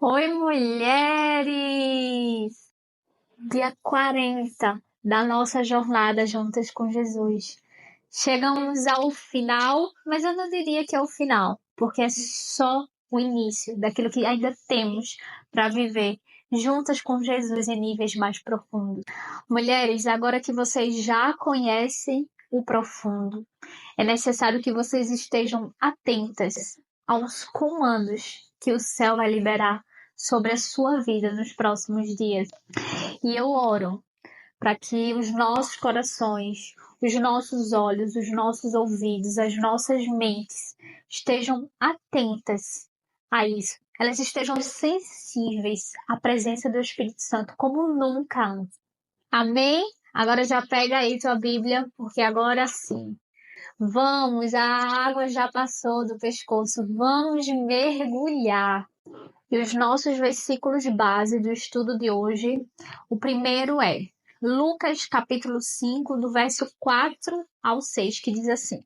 Oi, mulheres! Dia 40 da nossa jornada juntas com Jesus. Chegamos ao final, mas eu não diria que é o final, porque é só o início daquilo que ainda temos para viver juntas com Jesus em níveis mais profundos. Mulheres, agora que vocês já conhecem o profundo, é necessário que vocês estejam atentas aos comandos que o céu vai liberar sobre a sua vida nos próximos dias. E eu oro para que os nossos corações, os nossos olhos, os nossos ouvidos, as nossas mentes estejam atentas a isso. Elas estejam sensíveis à presença do Espírito Santo como nunca antes. Amém? Agora já pega aí tua Bíblia, porque agora sim. Vamos, a água já passou do pescoço, vamos mergulhar. E os nossos versículos base do estudo de hoje, o primeiro é Lucas capítulo 5, do verso 4 ao 6, que diz assim: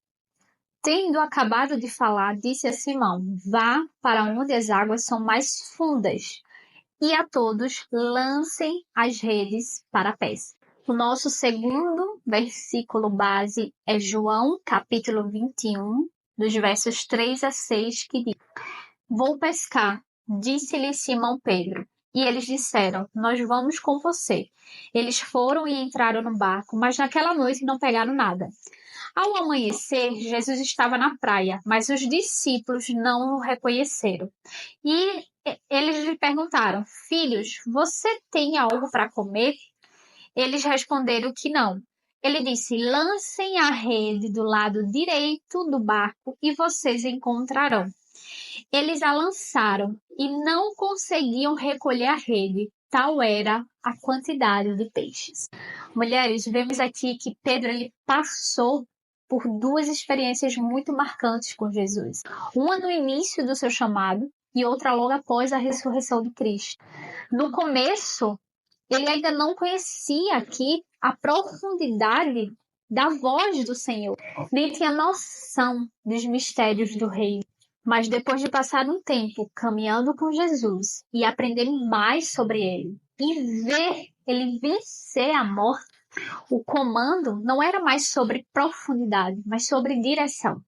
Tendo acabado de falar, disse a Simão: Vá para onde as águas são mais fundas, e a todos lancem as redes para a pesca. O nosso segundo versículo base é João capítulo 21, dos versos 3 a 6, que diz: Vou pescar, disse-lhe Simão Pedro. E eles disseram: Nós vamos com você. Eles foram e entraram no barco, mas naquela noite não pegaram nada. Ao amanhecer, Jesus estava na praia, mas os discípulos não o reconheceram. E eles lhe perguntaram: Filhos, você tem algo para comer? Eles responderam que não. Ele disse: Lancem a rede do lado direito do barco e vocês encontrarão. Eles a lançaram e não conseguiam recolher a rede, tal era a quantidade de peixes. Mulheres, vemos aqui que Pedro ele passou por duas experiências muito marcantes com Jesus. Uma no início do seu chamado e outra logo após a ressurreição de Cristo. No começo, ele ainda não conhecia aqui a profundidade da voz do Senhor, nem tinha noção dos mistérios do reino. Mas depois de passar um tempo caminhando com Jesus e aprender mais sobre ele e ver ele vencer a morte, o comando não era mais sobre profundidade, mas sobre direção.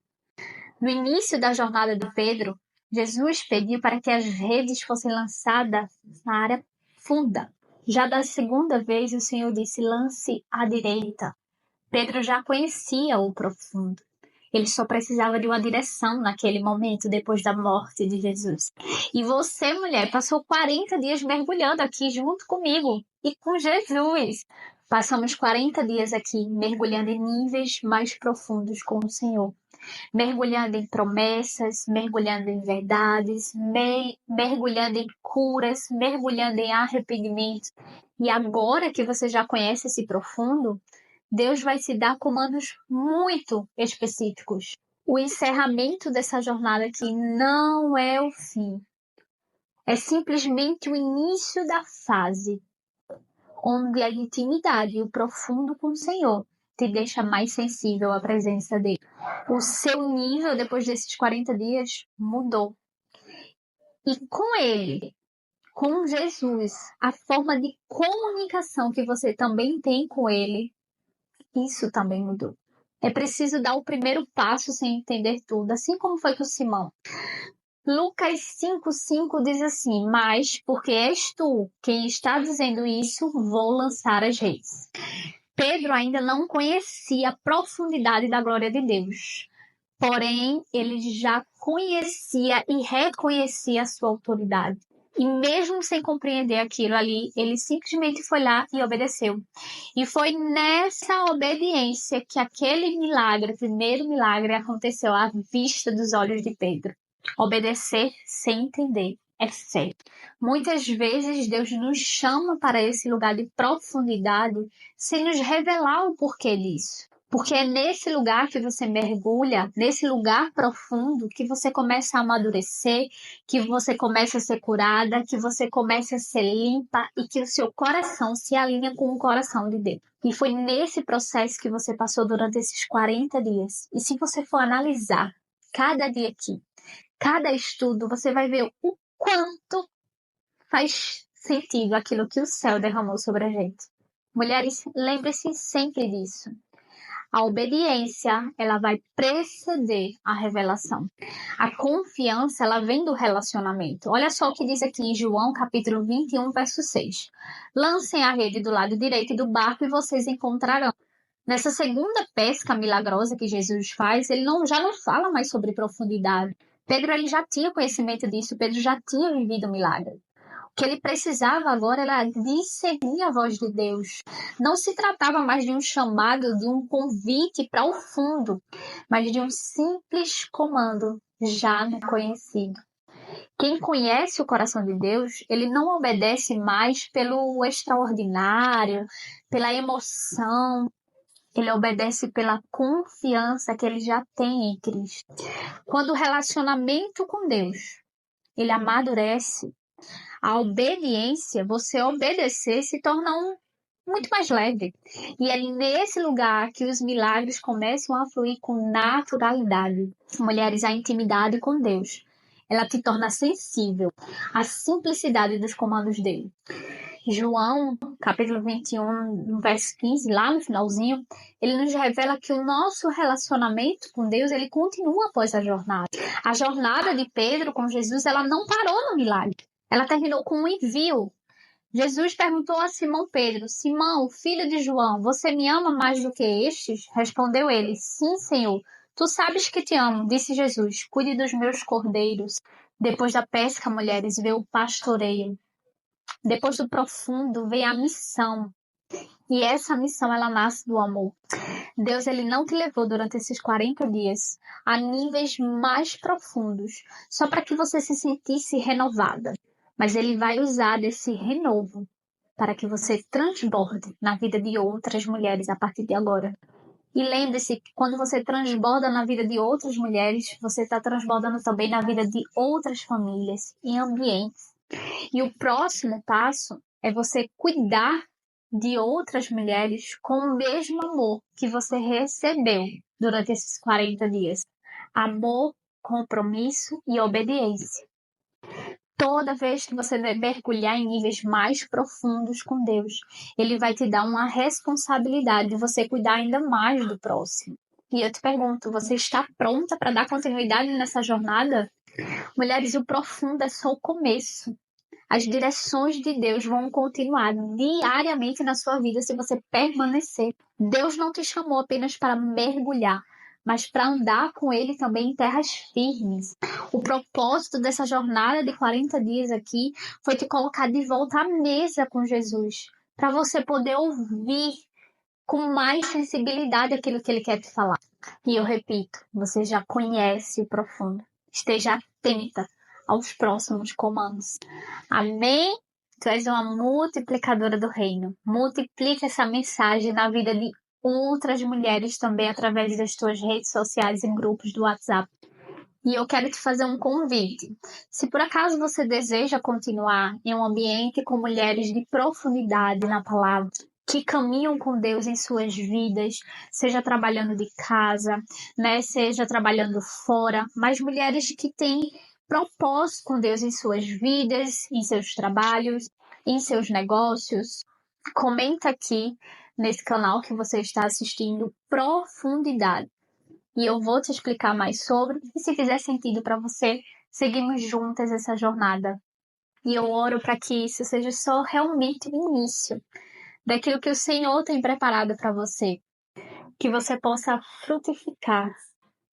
No início da jornada de Pedro, Jesus pediu para que as redes fossem lançadas na área funda. Já da segunda vez, o Senhor disse: lance à direita. Pedro já conhecia o profundo. Ele só precisava de uma direção naquele momento, depois da morte de Jesus. E você, mulher, passou 40 dias mergulhando aqui junto comigo e com Jesus. Passamos 40 dias aqui mergulhando em níveis mais profundos com o Senhor. Mergulhando em promessas, mergulhando em verdades, mergulhando em curas, mergulhando em arrependimento. E agora que você já conhece esse profundo, Deus vai te dar comandos muito específicos. O encerramento dessa jornada aqui não é o fim. É simplesmente o início da fase onde a intimidade e o profundo com o Senhor te deixa mais sensível à presença dele. O seu nível, depois desses 40 dias, mudou. E com ele, com Jesus, a forma de comunicação que você também tem com ele, isso também mudou. É preciso dar o primeiro passo sem entender tudo, assim como foi com Simão. Lucas 5,5 diz assim: Mas, porque és tu quem está dizendo isso, vou lançar as redes. Pedro ainda não conhecia a profundidade da glória de Deus. Porém, ele já conhecia e reconhecia a sua autoridade. E mesmo sem compreender aquilo ali, ele simplesmente foi lá e obedeceu. E foi nessa obediência que aquele milagre, o primeiro milagre, aconteceu à vista dos olhos de Pedro. Obedecer sem entender é fé. Muitas vezes Deus nos chama para esse lugar de profundidade sem nos revelar o porquê disso. Porque é nesse lugar que você mergulha, nesse lugar profundo, que você começa a amadurecer, que você começa a ser curada, que você começa a ser limpa e que o seu coração se alinha com o coração de Deus. E foi nesse processo que você passou durante esses 40 dias. E se você for analisar cada dia aqui, cada estudo, você vai ver o quanto faz sentido aquilo que o céu derramou sobre a gente. Mulheres, lembre-se sempre disso. A obediência, ela vai preceder a revelação. A confiança, ela vem do relacionamento. Olha só o que diz aqui em João, capítulo 21, verso 6. Lancem a rede do lado direito do barco e vocês encontrarão. Nessa segunda pesca milagrosa que Jesus faz, ele já não fala mais sobre profundidade. Pedro ele já tinha conhecimento disso, Pedro já tinha vivido o milagre. O que ele precisava agora era discernir a voz de Deus. Não se tratava mais de um chamado, de um convite para o fundo, mas de um simples comando já conhecido. Quem conhece o coração de Deus, ele não obedece mais pelo extraordinário, pela emoção, ele obedece pela confiança que ele já tem em Cristo. Quando o relacionamento com Deus, ele amadurece, a obediência, você obedecer, se torna muito mais leve. E é nesse lugar que os milagres começam a fluir com naturalidade. Mulheres, a intimidade com Deus, ela te torna sensível à simplicidade dos comandos dele. João, capítulo 21, verso 15, lá no finalzinho, ele nos revela que o nosso relacionamento com Deus, ele continua após a jornada. A jornada de Pedro com Jesus, ela não parou no milagre. Ela terminou com um envio. Jesus perguntou a Simão Pedro: Simão, filho de João, você me ama mais do que estes? Respondeu ele: Sim, Senhor. Tu sabes que te amo, disse Jesus. Cuide dos meus cordeiros. Depois da pesca, mulheres, veio o pastoreio. Depois do profundo, veio a missão. E essa missão, ela nasce do amor. Deus, ele não te levou durante esses 40 dias a níveis mais profundos, só para que você se sentisse renovada. Mas ele vai usar desse renovo para que você transborde na vida de outras mulheres a partir de agora. E lembre-se que quando você transborda na vida de outras mulheres, você está transbordando também na vida de outras famílias e ambientes. E o próximo passo é você cuidar de outras mulheres com o mesmo amor que você recebeu durante esses 40 dias. Amor, compromisso e obediência. Toda vez que você mergulhar em níveis mais profundos com Deus, Ele vai te dar uma responsabilidade de você cuidar ainda mais do próximo. E eu te pergunto, você está pronta para dar continuidade nessa jornada? Mulheres, o profundo é só o começo. As direções de Deus vão continuar diariamente na sua vida se você permanecer. Deus não te chamou apenas para mergulhar, mas para andar com Ele também em terras firmes. O propósito dessa jornada de 40 dias aqui foi te colocar de volta à mesa com Jesus, para você poder ouvir com mais sensibilidade aquilo que Ele quer te falar. E eu repito, você já conhece o profundo. Esteja atenta aos próximos comandos. Amém? Tu és uma multiplicadora do reino. Multiplica essa mensagem na vida de outras mulheres também através das tuas redes sociais e grupos do WhatsApp. E eu quero te fazer um convite. Se por acaso você deseja continuar em um ambiente com mulheres de profundidade na palavra, que caminham com Deus em suas vidas, seja trabalhando de casa, né, seja trabalhando fora, mas mulheres que têm propósito com Deus em suas vidas, em seus trabalhos, em seus negócios, comenta aqui nesse canal que você está assistindo Profundidade. E eu vou te explicar mais sobre, e se fizer sentido para você, seguimos juntas essa jornada. E eu oro para que isso seja só realmente o início daquilo que o Senhor tem preparado para você. Que você possa frutificar.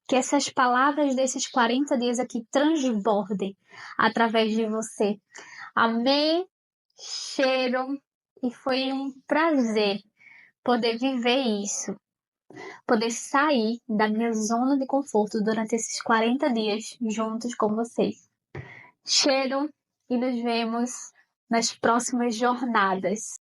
Que essas palavras desses 40 dias aqui transbordem através de você. Amém? Cheiro. E foi um prazer poder viver isso. Poder sair da minha zona de conforto durante esses 40 dias juntos com vocês. Cheiro e nos vemos nas próximas jornadas.